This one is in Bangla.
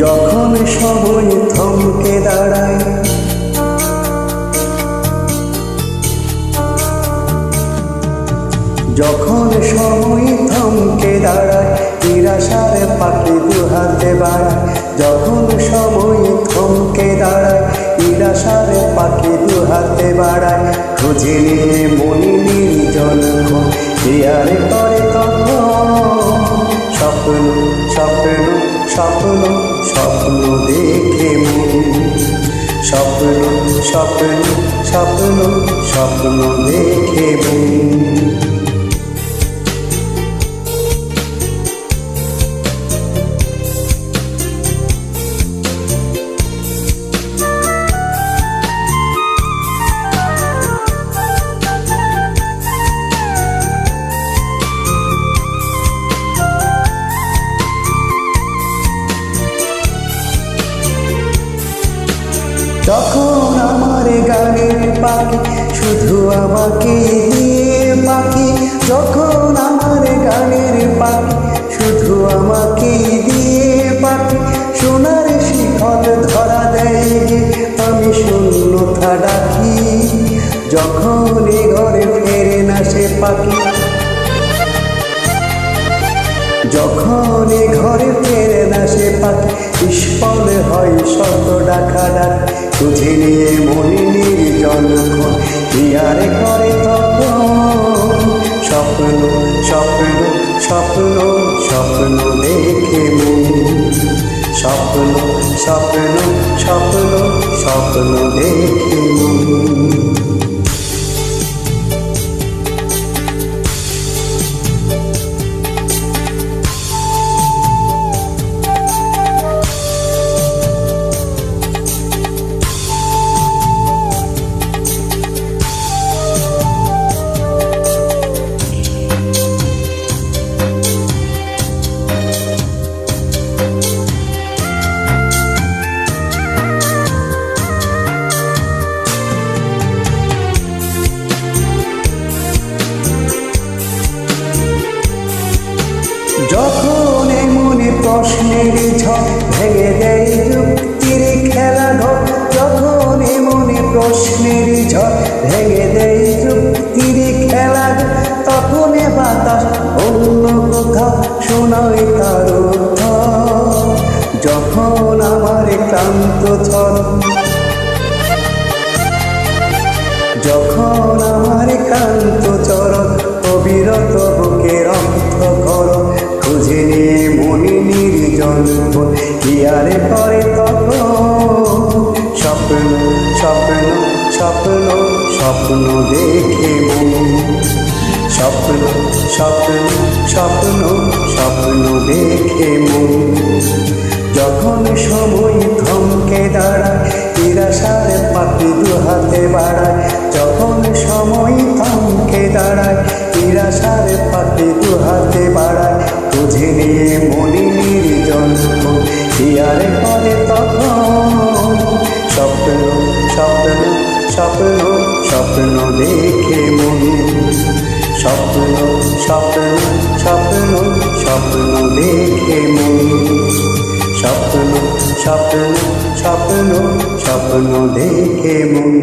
যখন সময় থমকে দাঁড়ায়, যখন সময় থমকে দাঁড়ায়, নিরাশার পাখি দুহাতে বাড়ায়। যখন সময় থমকে দাঁড়ায়, নিরাশার পাখি দুহাতে বাড়ায়। খুঁজে নিয়ে মনি নির্জন হিয়ারে করে তখন স্বপ্ন স্বপ্ন স্বপ্ন স্বপ্ন দেখে মন, স্বপ্ন স্বপ্ন স্বপ্ন স্বপ্ন দেখে মন। তখন আমার গানের পাখি শুধু আমাকে দিয়ে পাখি, যখন আমার গানের পাখি শুধু আমাকে দিয়ে পাখি। সোনার শিখর ধরা দেয় আমি শূন্যতা ডাকি, যখন এ ঘরে ফেরে না সে পাখি, যখন এ ঘরে ফেরে না সে পাখি। নিষ্ফল হয় শত ডাকা ডাক, তুঝে নিয়ে মনে নির্জন হিয়ারে করে তখন স্বপ্ন স্বপ্ন স্বপ্ন স্বপ্ন দেখে মন, স্বপ্ন স্বপ্ন স্বপ্ন স্বপ্ন দেখে মন। যখন মনে প্রশ্নের ঝড় ভেঙে দেয় যুক্তির খেলাঘর, যখন মনে প্রশ্নের ঝড় ভেঙে দেয় যুক্তির খেলাঘর, তখন বাতাস অন্য কোথাও শোনায় তার অর্থ। যখন আমার ক্লান্ত চরণ, যখন আমার ক্লান্ত চরণ অবিরত বুকের অর্থ কর, খুঁজে নিয়ে মনে নির্জন হিয়ারে করে তখন স্বপ্ন স্বপ্ন স্বপ্ন স্বপ্ন দেখে মন, স্বপ্ন স্বপ্ন স্বপ্ন স্বপ্ন দেখে মন। যখন সময় থমকে দাঁড়ায়, নিরাশার পাখি দুহাতে বাড়ায়। যখন সময় থমকে দাঁড়ায়, নিরাশার পাখি দুহাতে বাড়ায়। তুঝে নিয়ে মনি নির্জন হিয়ারে করে তখন স্বপ্ন স্বপ্ন স্বপ্ন স্বপ্ন দেখে মন, স্বপ্ন স্বপ্ন স্বপ্ন স্বপ্ন দেখে মন, স্বপ্ন স্বপ্ন স্বপ্ন স্বপ্ন দেখে মন।